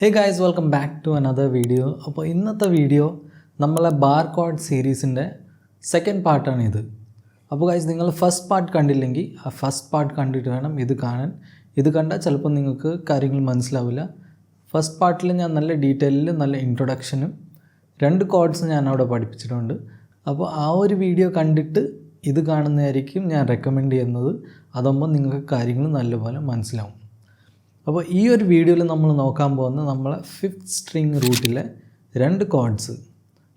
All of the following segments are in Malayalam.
Hey guys, welcome back to another video. അപ്പോൾ ഇന്നത്തെ വീഡിയോ നമ്മളെ ബാർ കോഡ് സീരീസിൻ്റെ സെക്കൻഡ് പാർട്ടാണ് ഇത്. അപ്പോൾ ഗൈസ് നിങ്ങൾ ഫസ്റ്റ് പാർട്ട് കണ്ടില്ലെങ്കിൽ ആ ഫസ്റ്റ് പാർട്ട് കണ്ടിട്ട് വേണം ഇത് കാണാൻ. ഇത് കണ്ടാൽ ചിലപ്പോൾ നിങ്ങൾക്ക് കാര്യങ്ങൾ മനസ്സിലാവില്ല. ഫസ്റ്റ് പാർട്ടിൽ ഞാൻ നല്ല ഡീറ്റെയിലിൽ നല്ല ഇൻട്രൊഡക്ഷനും 2 കോഡ്സ് ഞാൻ അവിടെ പഠിപ്പിച്ചിട്ടുണ്ട്. അപ്പോൾ ആ ഒരു വീഡിയോ കണ്ടിട്ട് ഇത് കാണുന്നതായിരിക്കും ഞാൻ റെക്കമെൻഡ് ചെയ്യുന്നത്. അതാകുമ്പോൾ നിങ്ങൾക്ക് കാര്യങ്ങൾ നല്ലപോലെ മനസ്സിലാവും. അപ്പോൾ ഈ ഒരു വീഡിയോയിൽ നമ്മൾ നോക്കാൻ പോകുന്നത് നമ്മളെ 5th സ്ട്രിങ് റൂട്ടിലെ 2 കോഡ്സ്,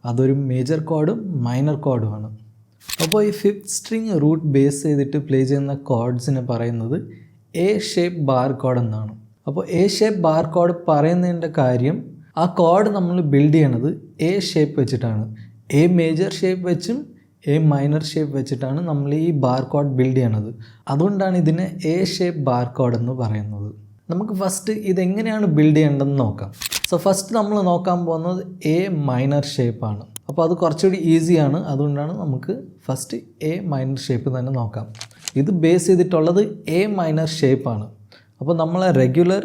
അതൊരു മേജർ കോഡും മൈനർ കോഡുമാണ്. അപ്പോൾ ഈ 5th സ്ട്രിങ് റൂട്ട് ബേസ് ചെയ്തിട്ട് പ്ലേ ചെയ്യുന്ന കോഡ്സിനെ പറയുന്നത് എ ഷേപ്പ് ബാർ കോഡ് എന്നാണ്. അപ്പോൾ എ ഷേപ്പ് ബാർ കോഡ് പറയുന്നതിൻ്റെ കാര്യം, ആ കോഡ് നമ്മൾ ബിൽഡ് ചെയ്യണത് എ ഷേപ്പ് വെച്ചിട്ടാണ്. എ മേജർ ഷേപ്പ് വെച്ചും എ മൈനർ ഷേപ്പ് വെച്ചിട്ടാണ് നമ്മൾ ഈ ബാർ കോഡ് ബിൽഡ് ചെയ്യണത്. അതുകൊണ്ടാണ് ഇതിനെ എ ഷേപ്പ് ബാർ കോഡ് എന്ന് പറയുന്നത്. നമുക്ക് ഫസ്റ്റ് ഇതെങ്ങനെയാണ് ബിൽഡ് ചെയ്യേണ്ടതെന്ന് നോക്കാം. സോ ഫസ്റ്റ് നമ്മൾ നോക്കാൻ പോകുന്നത് എ മൈനർ ഷേപ്പാണ്. അപ്പോൾ അത് കുറച്ചുകൂടി ഈസിയാണ്. അതുകൊണ്ടാണ് നമുക്ക് ഫസ്റ്റ് എ മൈനർ ഷേപ്പ് തന്നെ നോക്കാം. ഇത് ബേസ് ചെയ്തിട്ടുള്ളത് എ മൈനർ ഷേപ്പാണ്. അപ്പോൾ നമ്മളെ റെഗുലർ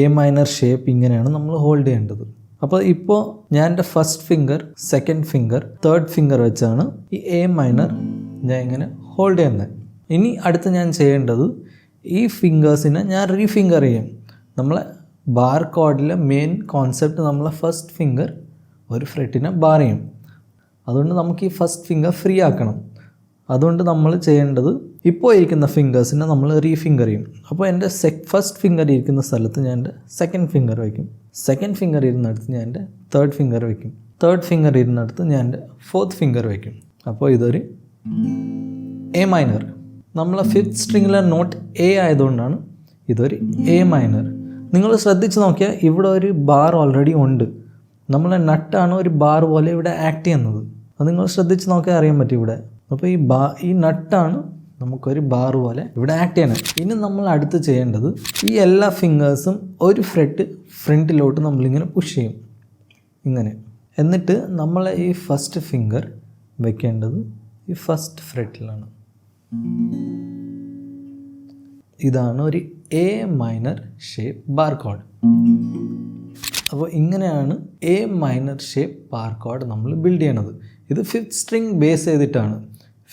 എ മൈനർ ഷേപ്പ് ഇങ്ങനെയാണ് നമ്മൾ ഹോൾഡ് ചെയ്യേണ്ടത്. അപ്പോൾ ഇപ്പോൾ ഞാൻ എൻ്റെ first finger, second finger, third finger വെച്ചാണ് ഈ എ മൈനർ ഞാൻ ഇങ്ങനെ ഹോൾഡ് ചെയ്യുന്നത്. ഇനി അടുത്ത് ഞാൻ ചെയ്യേണ്ടത് ഈ ഫിംഗേഴ്സിനെ ഞാൻ റീഫിംഗർ ചെയ്യും. നമ്മളെ ബാർ കോഡിലെ മെയിൻ കോൺസെപ്റ്റ് നമ്മളെ ഫസ്റ്റ് ഫിംഗർ ഒരു ഫ്രെറ്റിനെ ബാർ ചെയ്യും. അതുകൊണ്ട് നമുക്ക് ഈ ഫസ്റ്റ് ഫിംഗർ ഫ്രീ ആക്കണം. അതുകൊണ്ട് നമ്മൾ ചെയ്യേണ്ടത് ഇപ്പോൾ ഇരിക്കുന്ന ഫിംഗേഴ്സിനെ നമ്മൾ റീഫിംഗർ ചെയ്യും. അപ്പോൾ എൻ്റെ ഫസ്റ്റ് ഫിംഗർ ഇരിക്കുന്ന സ്ഥലത്ത് ഞാൻ എൻ്റെ സെക്കൻഡ് ഫിംഗർ വയ്ക്കും. സെക്കൻഡ് ഫിംഗർ ഇരുന്നിടത്ത് ഞാൻ എൻ്റെ തേർഡ് ഫിംഗർ വയ്ക്കും. തേർഡ് ഫിംഗർ ഇരുന്നിടത്ത് ഞാൻ എൻ്റെ ഫോർത്ത് ഫിംഗർ വയ്ക്കും. അപ്പോൾ ഇതൊരു എ മൈനർ. നമ്മളെ 5th സ്ട്രിങ്ങിലെ നോട്ട് എ ആയതുകൊണ്ടാണ് ഇതൊരു എ മൈനർ. നിങ്ങൾ ശ്രദ്ധിച്ച് നോക്കിയാൽ ഇവിടെ ഒരു ബാർ ഓൾറെഡി ഉണ്ട്. നമ്മളെ നട്ടാണ് ഒരു ബാർ പോലെ ഇവിടെ ആക്ട് ചെയ്യുന്നത്. അത് നിങ്ങൾ ശ്രദ്ധിച്ച് നോക്കിയാൽ അറിയാൻ പറ്റും ഇവിടെ. അപ്പോൾ ഈ നട്ടാണ് നമുക്കൊരു ബാർ പോലെ ഇവിടെ ആക്ട് ചെയ്യണം. ഇനി നമ്മൾ അടുത്ത് ചെയ്യേണ്ടത് ഈ എല്ലാ ഫിംഗേഴ്സും ഒരു ഫ്രെറ്റ് ഫ്രണ്ടിലോട്ട് നമ്മളിങ്ങനെ പുഷ് ചെയ്യും ഇങ്ങനെ. എന്നിട്ട് നമ്മളെ ഈ ഫസ്റ്റ് ഫിംഗർ വയ്ക്കേണ്ടത് ഈ ഫസ്റ്റ് ഫ്രെറ്റിലാണ്. ഇതാണ് ഒരു A minor shape bar code. അപ്പോൾ ഇങ്ങനെയാണ് A minor shape bar code നമ്മൾ ബിൽഡ് ചെയ്യണത്. ഇത് 5th സ്ട്രിങ് ബേസ് ചെയ്തിട്ടാണ്.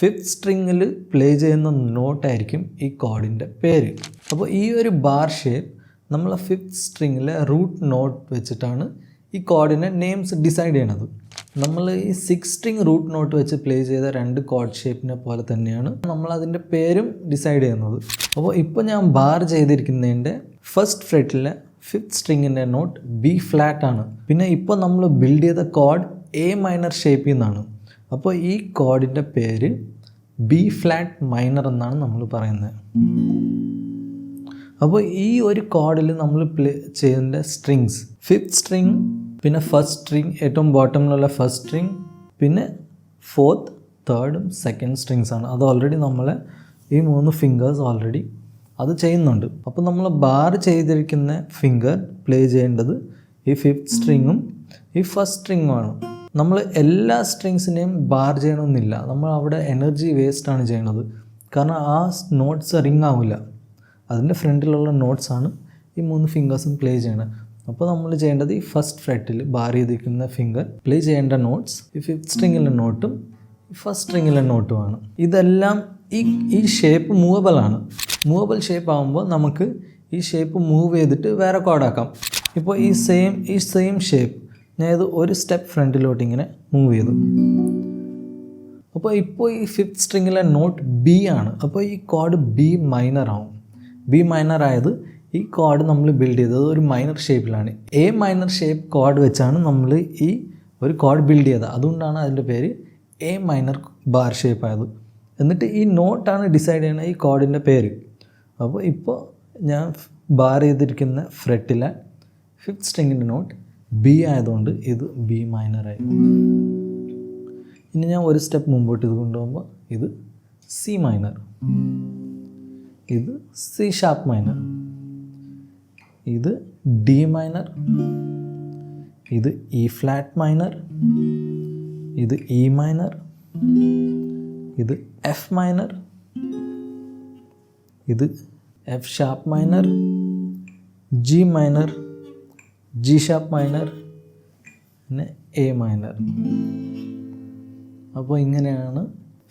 5th സ്ട്രിങ്ങിൽ പ്ലേ ചെയ്യുന്ന നോട്ടായിരിക്കും ഈ കോഡിൻ്റെ പേര്. അപ്പോൾ ഈ ഒരു ബാർ ഷേപ്പ് നമ്മൾ 5th സ്ട്രിങ്ങിലെ റൂട്ട് നോട്ട് വെച്ചിട്ടാണ് ഈ കോഡിനെ നെയിംസ് ഡിസൈഡ് ചെയ്യണത്. നമ്മൾ ഈ 6th സ്ട്രിങ് റൂട്ട് നോട്ട് വെച്ച് പ്ലേ ചെയ്ത 2 കോഡ് ഷേപ്പിനെ പോലെ തന്നെയാണ് നമ്മൾ അതിൻ്റെ പേരും ഡിസൈഡ് ചെയ്യുന്നത്. അപ്പോൾ ഇപ്പോൾ ഞാൻ ബാർ ചെയ്തിരിക്കുന്നതിൻ്റെ ഫസ്റ്റ് ഫ്രെറ്റിലെ 5th സ്ട്രിങ്ങിൻ്റെ നോട്ട് ബി ഫ്ലാറ്റ് ആണ്. പിന്നെ ഇപ്പോൾ നമ്മൾ ബിൽഡ് ചെയ്ത കോഡ് എ മൈനർ ഷേപ്പിൽ നിന്നാണ്. അപ്പോൾ ഈ കോഡിൻ്റെ പേര് ബി ഫ്ലാറ്റ് മൈനർ എന്നാണ് നമ്മൾ പറയുന്നത്. അപ്പോൾ ഈ ഒരു കോഡിൽ നമ്മൾ പ്ലേ ചെയ്യേണ്ട സ്ട്രിങ്സ് 5th സ്ട്രിങ്, പിന്നെ ഫസ്റ്റ് സ്ട്രിങ്, ഏറ്റവും ബോട്ടമിലുള്ള ഫസ്റ്റ് സ്ട്രിങ്, പിന്നെ 4th, 3rd, 2nd സ്ട്രിങ്സ് ആണ്. അത് ഓൾറെഡി നമ്മളെ ഈ 3 ഫിംഗേഴ്സ് ഓൾറെഡി അത് ചെയ്യുന്നുണ്ട്. അപ്പോൾ നമ്മൾ ബാർ ചെയ്തിരിക്കുന്ന ഫിംഗർ പ്ലേ ചെയ്യേണ്ടത് ഈ 5th സ്ട്രിങ്ങും ഈ ഫസ്റ്റ് സ്ട്രിങ്ങുമാണ്. നമ്മൾ എല്ലാ സ്ട്രിങ്സിനെയും ബാർ ചെയ്യണമെന്നില്ല. നമ്മൾ അവിടെ എനർജി വേസ്റ്റാണ് ചെയ്യണത്. കാരണം ആ നോട്ട്സ് റിങ് ആവില്ല. അതിൻ്റെ ഫ്രണ്ടിലുള്ള നോട്ട്സാണ് ഈ 3 ഫിംഗേഴ്സും പ്ലേ ചെയ്യണത്. അപ്പോൾ നമ്മൾ ചെയ്യേണ്ടത് ഈ ഫസ്റ്റ് ഫ്രെറ്റിൽ ബാർ ചെയ്തിരിക്കുന്ന ഫിംഗർ പ്ലേ ചെയ്യേണ്ട നോട്ട്സ് ഈ 5th സ്ട്രിങ്ങിലെ നോട്ടും ഈ ഫസ്റ്റ് സ്ട്രിങ്ങിലെ നോട്ടുമാണ്. ഇതെല്ലാം ഈ ഷേപ്പ് മൂവബിളാണ്. മൂവബിൾ ഷേപ്പ് ആകുമ്പോൾ നമുക്ക് ഈ ഷേപ്പ് മൂവ് ചെയ്തിട്ട് വേറെ കോഡാക്കാം. ഇപ്പോൾ ഈ സെയിം ഷേപ്പ് ഞാൻ ഇത് ഒരു സ്റ്റെപ്പ് ഫ്രണ്ടിലോട്ട് ഇങ്ങനെ മൂവ് ചെയ്തു. അപ്പോൾ ഈ 5th സ്ട്രിങ്ങിലെ നോട്ട് ബി ആണ്. അപ്പോൾ ഈ കോഡ് ബി മൈനർ ആവും. ബി മൈനർ ആയത് ഈ കോഡ് നമ്മൾ ബിൽഡ് ചെയ്തത് ഒരു മൈനർ ഷേപ്പിലാണ്. എ മൈനർ ഷേപ്പ് കോഡ് വെച്ചാണ് നമ്മൾ ഈ ഒരു കോഡ് ബിൽഡ് ചെയ്തത്. അതുകൊണ്ടാണ് അതിൻ്റെ പേര് എ മൈനർ ബാർ ഷേപ്പ് ആയത്. എന്നിട്ട് ഈ നോട്ടാണ് ഡിസൈഡ് ചെയ്യുന്ന ഈ കോഡിൻ്റെ പേര്. അപ്പോൾ ഇപ്പോൾ ഞാൻ ബാർ ചെയ്തിരിക്കുന്ന ഫ്രെറ്റിലെ 5th സ്ട്രിങ്ങിൻ്റെ നോട്ട് ബി ആയതുകൊണ്ട് ഇത് ബി മൈനറായി. ഇനി ഞാൻ ഒരു സ്റ്റെപ്പ് മുമ്പോട്ട് ഇത് കൊണ്ടുപോകുമ്പോൾ ഇത് സി മൈനർ, ഇത് സി ഷാർപ്പ് മൈനർ, ഇത് ഡി മൈനർ, ഇത് ഇ ഫ്ലാറ്റ് മൈനർ, ഇത് ഇ മൈനർ, ഇത് എഫ് മൈനർ, ഇത് F sharp minor, G minor, G sharp minor, പിന്നെ എ മൈനർ. അപ്പോൾ ഇങ്ങനെയാണ്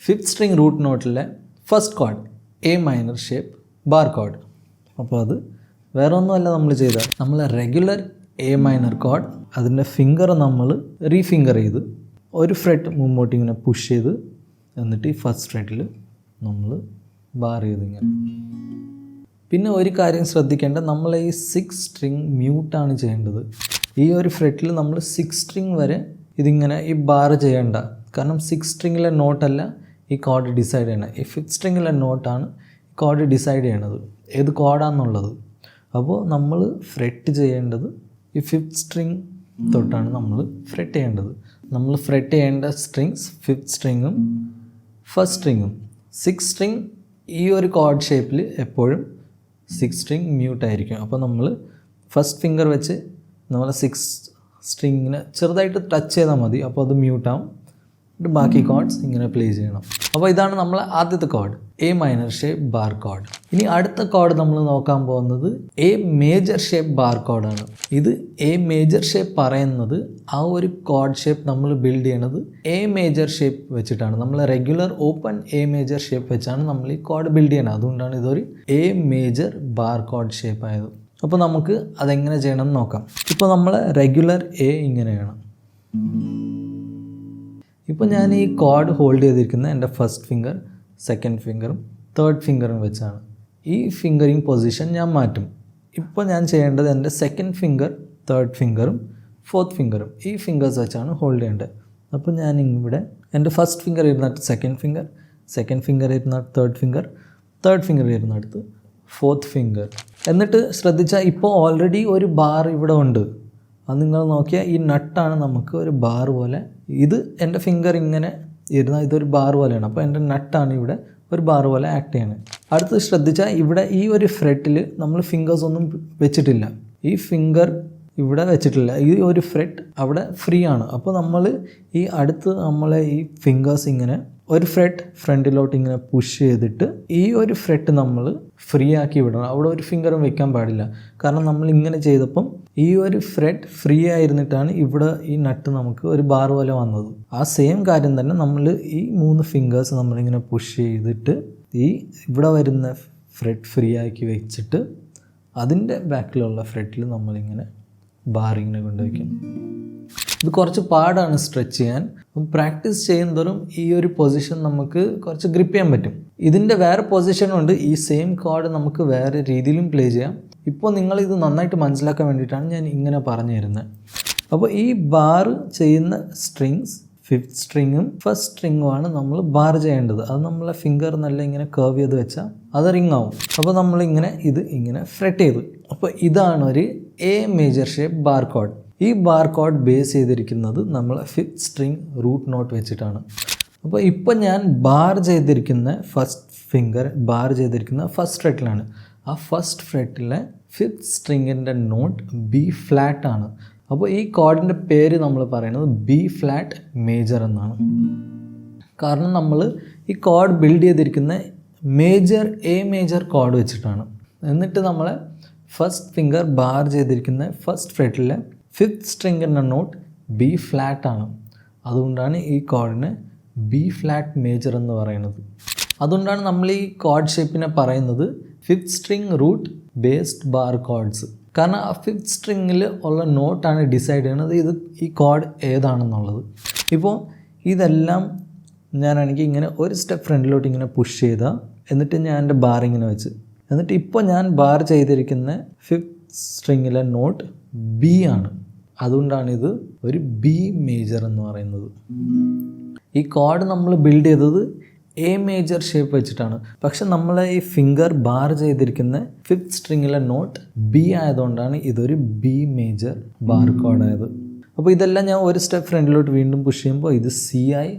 fifth string root നോട്ടിലെ first code A minor shape bar code. അപ്പോൾ അത് വേറെ ഒന്നുമല്ല നമ്മൾ ചെയ്താൽ, നമ്മൾ റെഗുലർ എ മൈനർ കോഡ് അതിൻ്റെ ഫിംഗർ നമ്മൾ റീഫിംഗർ ചെയ്ത് ഒരു ഫ്രെറ്റ് മുമ്പോട്ട് ഇങ്ങനെ പുഷ് ചെയ്ത് എന്നിട്ട് ഈ ഫസ്റ്റ് ഫ്രെറ്റിൽ നമ്മൾ ബാർ ചെയ്ത് ഇങ്ങനെ. പിന്നെ ഒരു കാര്യം ശ്രദ്ധിക്കേണ്ടത്, നമ്മൾ ഈ 6 സ്ട്രിങ് മ്യൂട്ടാണ് ചെയ്യേണ്ടത്. ഈ ഒരു ഫ്രെറ്റിൽ നമ്മൾ 6 സ്ട്രിങ് വരെ ഇതിങ്ങനെ ഈ ബാർ ചെയ്യേണ്ട. കാരണം 6 സ്ട്രിങ്ങിലെ നോട്ടല്ല ഈ കോഡ് ഡിസൈഡ് ചെയ്യണം. ഈ 5th സ്ട്രിങ്ങിലെ നോട്ടാണ് ഈ കോഡ് ഡിസൈഡ് ചെയ്യണത്, ഏത് കോഡാണെന്നുള്ളത്. അപ്പോൾ നമ്മൾ ഫ്രെറ്റ് ചെയ്യേണ്ടത് ഈ 5th സ്ട്രിങ് തൊട്ടാണ് നമ്മൾ ഫ്രെറ്റ് ചെയ്യേണ്ടത്. നമ്മൾ ഫ്രെറ്റ് ചെയ്യേണ്ട സ്ട്രിങ്സ് 5th സ്ട്രിങ്ങും ഫസ്റ്റ് സ്ട്രിങ്ങും. 6 സ്ട്രിങ് ഈ ഒരു കോഡ് ഷേപ്പിൽ എപ്പോഴും 6 സ്ട്രിങ് മ്യൂട്ടായിരിക്കും. അപ്പോൾ നമ്മൾ ഫസ്റ്റ് ഫിംഗർ വെച്ച് നമ്മൾ 6 സ്ട്രിങ്ങിനെ ചെറുതായിട്ട് ടച്ച് ചെയ്താൽ മതി, അപ്പോൾ അത് മ്യൂട്ടാവും. ബാക്കി കോഡ്സ് ഇങ്ങനെ പ്ലേ ചെയ്യണം. അപ്പോൾ ഇതാണ് നമ്മൾ ആദ്യത്തെ code A minor shape bar code. ഇനി അടുത്ത കോഡ് നമ്മൾ നോക്കാൻ പോകുന്നത് എ മേജർ ഷേപ്പ് ബാർ കോഡാണ്. ഇത് എ മേജർ ഷേപ്പ് പറയുന്നത് ആ ഒരു കോഡ് ഷേപ്പ് നമ്മൾ ബിൽഡ് ചെയ്യണത് എ മേജർ ഷേപ്പ് വെച്ചിട്ടാണ്. നമ്മൾ regular open A major shape വെച്ചാണ് നമ്മൾ ഈ കോഡ് ബിൽഡ് ചെയ്യണത്. അതുകൊണ്ടാണ് ഇതൊരു A major bar code shape ആയത്. അപ്പോൾ നമുക്ക് അതെങ്ങനെ ചെയ്യണം എന്ന് നോക്കാം. ഇപ്പോൾ നമ്മൾ റെഗുലർ എ ഇങ്ങനെയാണ്. ഇപ്പോൾ ഞാൻ ഈ കോഡ് ഹോൾഡ് ചെയ്തിരിക്കുന്ന എൻ്റെ ഫസ്റ്റ് ഫിംഗർ, സെക്കൻഡ് ഫിംഗറും തേർഡ് ഫിംഗറും വെച്ചാണ്. ഈ ഫിംഗറിങ് പൊസിഷൻ ഞാൻ മാറ്റും. ഇപ്പോൾ ഞാൻ ചെയ്യേണ്ടത് എൻ്റെ സെക്കൻഡ് ഫിംഗർ, തേർഡ് ഫിംഗറും ഫോർത്ത് ഫിംഗറും ഈ ഫിംഗേഴ്സ് വെച്ചാണ് ഹോൾഡ് ചെയ്യേണ്ടത്. അപ്പോൾ ഞാൻ ഇവിടെ എൻ്റെ ഫസ്റ്റ് ഫിംഗർ ഇരുന്നിട്ട് സെക്കൻഡ് ഫിംഗർ, സെക്കൻഡ് ഫിംഗർ ഇരുന്നിട്ട് തേർഡ് ഫിംഗർ, തേർഡ് ഫിംഗർ ഇരുന്നിടത്ത് ഫോർത്ത് ഫിംഗർ. എന്നിട്ട് ശ്രദ്ധിച്ചാൽ ഇപ്പോൾ ഓൾറെഡി ഒരു ബാർ ഇവിടെ ഉണ്ട്. അത് നിങ്ങൾ നോക്കിയാൽ ഈ നട്ടാണ് നമുക്ക് ഒരു ബാർ പോലെ. ഇത് എൻ്റെ ഫിംഗർ ഇങ്ങനെ ഇരുന്നാൽ ഇതൊരു ബാർ പോലെയാണ്. അപ്പോൾ എൻ്റെ നട്ടാണ് ഇവിടെ ഒരു ബാർ പോലെ ആക്ട് ചെയ്യണത്. അടുത്ത് ശ്രദ്ധിച്ചാൽ ഇവിടെ ഈ ഒരു ഫ്രെറ്റിൽ നമ്മൾ ഫിംഗേഴ്സ് ഒന്നും വെച്ചിട്ടില്ല. ഈ ഫിംഗർ ഇവിടെ വെച്ചിട്ടില്ല. ഈ ഒരു ഫ്രെറ്റ് അവിടെ ഫ്രീ ആണ്. അപ്പോൾ നമ്മൾ ഈ അടുത്ത് നമ്മളെ ഈ ഫിംഗേഴ്സ് ഇങ്ങനെ ഒരു ഫ്രെറ്റ് ഫ്രണ്ടിലോട്ട് ഇങ്ങനെ പുഷ് ചെയ്തിട്ട് ഈ ഒരു ഫ്രെറ്റ് നമ്മൾ ഫ്രീ ആക്കി വിടണം. അവിടെ ഒരു ഫിംഗറും വെക്കാൻ പാടില്ല. കാരണം നമ്മൾ ഇങ്ങനെ ചെയ്തപ്പം ഈ ഒരു ഫ്രെറ്റ് ഫ്രീ ആയിരുന്നിട്ടാണ് ഇവിടെ ഈ നട്ട് നമുക്ക് ഒരു ബാർ പോലെ വന്നത്. ആ സെയിം കാര്യം തന്നെ നമ്മൾ ഈ 3 ഫിംഗേഴ്സ് നമ്മളിങ്ങനെ പുഷ് ചെയ്തിട്ട് ഈ ഇവിടെ വരുന്ന ഫ്രെറ്റ് ഫ്രീ ആക്കി വെച്ചിട്ട് അതിൻ്റെ ബാക്കിലുള്ള ഫ്രെറ്റിൽ നമ്മളിങ്ങനെ ബാറിങ്ങിനെ കൊണ്ടുവയ്ക്കും. ഇത് കുറച്ച് പാടാണ് സ്ട്രെച്ച് ചെയ്യാൻ. പ്രാക്ടീസ് ചെയ്യുന്നതോറും ഈ ഒരു പൊസിഷൻ നമുക്ക് കുറച്ച് ഗ്രിപ്പ് ചെയ്യാൻ പറ്റും. ഇതിൻ്റെ വേറെ പൊസിഷനുണ്ട്. ഈ സെയിം കോഡ് നമുക്ക് വേറെ രീതിയിലും പ്ലേ ചെയ്യാം. ഇപ്പോൾ നിങ്ങളിത് നന്നായിട്ട് മനസ്സിലാക്കാൻ വേണ്ടിയിട്ടാണ് ഞാൻ ഇങ്ങനെ പറഞ്ഞു തരുന്നത്. അപ്പോൾ ഈ ബാർ ചെയ്യുന്ന സ്ട്രിങ്സ് 5th സ്ട്രിങ്ങും ഫസ്റ്റ് സ്ട്രിങ്ങുമാണ് നമ്മൾ ബാർ ചെയ്യേണ്ടത്. അത് നമ്മളെ ഫിംഗർ നല്ല ഇങ്ങനെ കർവ് ചെയ്ത് വെച്ചാൽ അത് റിങ് ആവും. അപ്പോൾ നമ്മളിങ്ങനെ ഇത് ഇങ്ങനെ ഫ്രെറ്റ് ചെയ്തു. അപ്പോൾ ഇതാണ് ഒരു A major shape bar code. ഈ ബാർ കോഡ് ബേസ് ചെയ്തിരിക്കുന്നത് നമ്മൾ 5th സ്ട്രിങ് റൂട്ട് നോട്ട് വെച്ചിട്ടാണ്. അപ്പോൾ ഇപ്പോൾ ഞാൻ ബാർ ചെയ്തിരിക്കുന്ന ഫസ്റ്റ് ഫിംഗർ ബാർ ചെയ്തിരിക്കുന്ന ഫസ്റ്റ് ഫ്രെറ്റിലാണ്. ആ ഫസ്റ്റ് ഫ്രെറ്റിലെ 5th സ്ട്രിങ്ങിൻ്റെ നോട്ട് ബി ഫ്ലാറ്റ് ആണ്. അപ്പോൾ ഈ കോഡിൻ്റെ പേര് നമ്മൾ പറയുന്നത് ബി ഫ്ലാറ്റ് മേജർ എന്നാണ്. കാരണം നമ്മൾ ഈ കോഡ് ബിൽഡ് ചെയ്തിരിക്കുന്ന മേജർ എ മേജർ കോഡ് വെച്ചിട്ടാണ്. എന്നിട്ട് നമ്മൾ ഫസ്റ്റ് ഫിംഗർ ബാർ ചെയ്തിരിക്കുന്ന ഫസ്റ്റ് ഫ്രെറ്റിലെ 5th സ്ട്രിങ്ങിൻ്റെ നോട്ട് ബി ഫ്ലാറ്റ് ആണ്. അതുകൊണ്ടാണ് ഈ കോഡിനെ ബി ഫ്ലാറ്റ് മേജർ എന്ന് പറയുന്നത്. അതുകൊണ്ടാണ് നമ്മൾ ഈ കോഡ് ഷേപ്പിനെ പറയുന്നത് 5th string root based barcodes. കാരണം ആ 5th സ്ട്രിങ്ങിൽ ഉള്ള നോട്ടാണ് ഡിസൈഡ് ചെയ്യുന്നത് ഇത് ഈ കോഡ് ഏതാണെന്നുള്ളത്. ഇപ്പോൾ ഇതെല്ലാം ഞാനാണെങ്കിൽ ഇങ്ങനെ ഒരു സ്റ്റെപ്പ് ഫ്രണ്ടിലോട്ട് ഇങ്ങനെ പുഷ് ചെയ്താൽ എന്നിട്ട് ഞാൻ എൻ്റെ ബാർ ഇങ്ങനെ വെച്ച് എന്നിട്ട് ഇപ്പോൾ ഞാൻ ബാർ ചെയ്തിരിക്കുന്ന 5th സ്ട്രിങ്ങിലെ നോട്ട് ബി ആണ്. അതുകൊണ്ടാണിത് ഒരു ബി മേജർ എന്ന് പറയുന്നത്. ഈ കോഡ് നമ്മൾ ബിൽഡ് ചെയ്തത് എ മേജർ ഷേപ്പ് വെച്ചിട്ടാണ്. പക്ഷെ നമ്മൾ ഈ ഫിംഗർ ബാർ ചെയ്തിരിക്കുന്ന 5th സ്ട്രിങ്ങിലെ നോട്ട് ബി ആയതുകൊണ്ടാണ് ഇതൊരു ബി മേജർ ബാർ കോഡായത്. അപ്പോൾ ഇതെല്ലാം ഞാൻ ഒരു സ്റ്റെപ്പ് ഫ്രണ്ടിലോട്ട് വീണ്ടും പുഷ് ചെയ്യുമ്പോൾ ഇത് സി ആയി,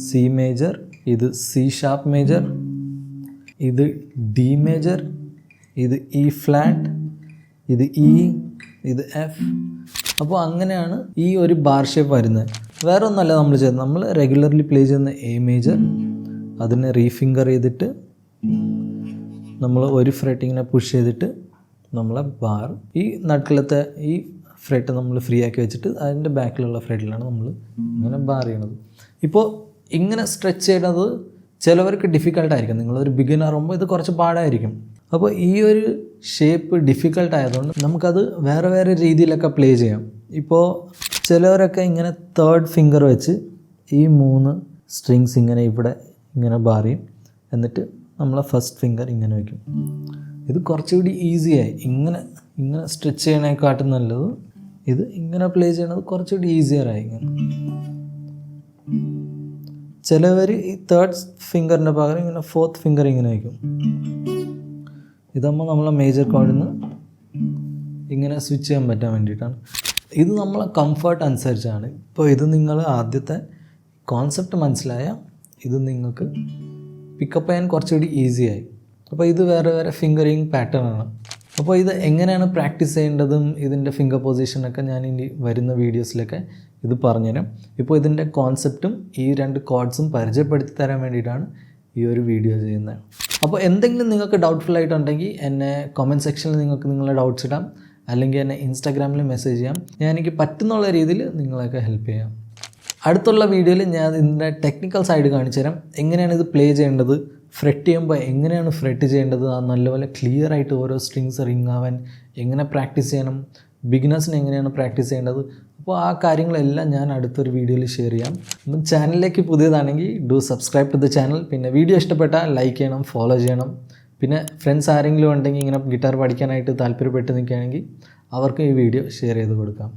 സി മേജർ, ഇത് സി ഷാർപ്പ് മേജർ, ഇത് ഡി മേജർ, ഇത് ഇ ഫ്ലാറ്റ്, ഇത് ഇ, ഇത് എഫ്. അപ്പോൾ അങ്ങനെയാണ് ഈ ഒരു ബാർ ഷേപ്പ് വരുന്നത്. വേറെ ഒന്നല്ല നമ്മൾ ചെയ്യുന്നത്. നമ്മൾ റെഗുലർലി പ്ലേ ചെയ്യുന്ന എ മേജർ അതിനെ റീഫിംഗർ ചെയ്തിട്ട് നമ്മൾ ഒരു ഫ്രെറ്റ് ഇങ്ങനെ പുഷ് ചെയ്തിട്ട് നമ്മളെ ബാർ ഈ നട്ടിലത്തെ ഈ ഫ്രെറ്റ് നമ്മൾ ഫ്രീ ആക്കി വെച്ചിട്ട് അതിൻ്റെ ബാക്കിലുള്ള ഫ്രെറ്റിലാണ് നമ്മൾ ഇങ്ങനെ ബാർ ചെയ്യണത്. ഇപ്പോൾ ഇങ്ങനെ സ്ട്രെച്ച് ചെയ്യുന്നത് ചിലവർക്ക് ഡിഫിക്കൽട്ടായിരിക്കും. നിങ്ങളൊരു ബിഗിനർ ആകുമ്പോൾ ഇത് കുറച്ച് പാടായിരിക്കും. അപ്പോൾ ഈ ഒരു ഷേപ്പ് ഡിഫിക്കൽട്ട് ആയതുകൊണ്ട് നമുക്കത് വേറെ വേറെ രീതിയിലൊക്കെ പ്ലേ ചെയ്യാം. ഇപ്പോൾ ചിലവരൊക്കെ ഇങ്ങനെ തേർഡ് ഫിംഗർ വെച്ച് ഈ 3 സ്ട്രിങ്സ് ഇങ്ങനെ ഇവിടെ ഇങ്ങനെ ബാർ ചെയ്യും. എന്നിട്ട് നമ്മളെ ഫസ്റ്റ് ഫിംഗർ ഇങ്ങനെ വയ്ക്കും. ഇത് കുറച്ചുകൂടി ഈസിയായി. ഇങ്ങനെ സ്ട്രെച്ച് ചെയ്യണേക്കാട്ടും നല്ലത് ഇത് ഇങ്ങനെ പ്ലേ ചെയ്യണത് കുറച്ചുകൂടി ഈസിയറായി. ഇങ്ങനെ ചിലവർ ഈ തേർഡ് ഫിംഗറിൻ്റെ പകരം ഇങ്ങനെ 4th ഫിംഗർ ഇങ്ങനെ വയ്ക്കും. ഇതാകുമ്പോൾ നമ്മളെ മേജർ കോഡിൽ നിന്ന് ഇങ്ങനെ സ്വിച്ച് ചെയ്യാൻ പറ്റാൻ വേണ്ടിയിട്ടാണ്. ഇത് നമ്മളെ കംഫർട്ട് അനുസരിച്ചാണ്. ഇപ്പോൾ ഇത് നിങ്ങൾ ആദ്യത്തെ കോൺസെപ്റ്റ് മനസ്സിലായാൽ ഇത് നിങ്ങൾക്ക് പിക്കപ്പ് ചെയ്യാൻ കുറച്ചുകൂടി ഈസിയായി. അപ്പോൾ ഇത് വേറെ വേറെ ഫിംഗറിങ് പാറ്റേൺ ആണ്. അപ്പോൾ ഇത് എങ്ങനെയാണ് പ്രാക്ടീസ് ചെയ്യേണ്ടതും ഇതിൻ്റെ ഫിംഗർ പൊസിഷനൊക്കെ ഞാൻ ഇനി വരുന്ന വീഡിയോസിലൊക്കെ ഇത് പറഞ്ഞുതരാം. ഇപ്പോൾ ഇതിൻ്റെ കോൺസെപ്റ്റും ഈ 2 കോഡ്സും പരിചയപ്പെടുത്തി തരാൻ വേണ്ടിയിട്ടാണ് ഈ ഒരു വീഡിയോ ചെയ്യുന്നത്. അപ്പോൾ എന്തെങ്കിലും നിങ്ങൾക്ക് ഡൗട്ട്ഫുൾ ആയിട്ടുണ്ടെങ്കിൽ എന്നെ കമൻറ്റ് സെക്ഷനിൽ നിങ്ങൾക്ക് നിങ്ങളുടെ ഡൗട്ട്സ് ഇടാം, അല്ലെങ്കിൽ എന്നെ ഇൻസ്റ്റാഗ്രാമിൽ മെസ്സേജ് ചെയ്യാം. ഞാൻ എനിക്ക് പറ്റുന്നുള്ള രീതിയിൽ നിങ്ങളെയൊക്കെ ഹെൽപ്പ് ചെയ്യാം. അടുത്തുള്ള വീഡിയോയിൽ ഞാൻ ഇതിൻ്റെ ടെക്നിക്കൽ സൈഡ് കാണിച്ചു തരാം. എങ്ങനെയാണ് ഇത് പ്ലേ ചെയ്യേണ്ടത്, ഫ്രെറ്റ് ചെയ്യുമ്പോൾ എങ്ങനെയാണ് ഫ്രെറ്റ് ചെയ്യേണ്ടത്, നല്ലപോലെ ക്ലിയർ ആയിട്ട് ഓരോ സ്ട്രിങ്സ് റിങ് ആവാൻ എങ്ങനെ പ്രാക്ടീസ് ചെയ്യണം, ബിഗിനേഴ്സിന് എങ്ങനെയാണ് പ്രാക്ടീസ് ചെയ്യേണ്ടത്. അപ്പോൾ ആ കാര്യങ്ങളെല്ലാം ഞാൻ അടുത്തൊരു വീഡിയോയിൽ ഷെയർ ചെയ്യാം. അപ്പം ചാനലിലേക്ക് പുതിയതാണെങ്കിൽ do subscribe to the channel. പിന്നെ വീഡിയോ ഇഷ്ടപ്പെട്ടാൽ ലൈക്ക് ചെയ്യണം, ഫോളോ ചെയ്യണം. പിന്നെ ഫ്രണ്ട്സ് ആരെങ്കിലും ഉണ്ടെങ്കിൽ ഇങ്ങനെ ഗിറ്റാർ പഠിക്കാനായിട്ട് താല്പര്യപ്പെട്ട് നിൽക്കുകയാണെങ്കിൽ അവർക്ക് ഈ വീഡിയോ ഷെയർ ചെയ്ത് കൊടുക്കാം.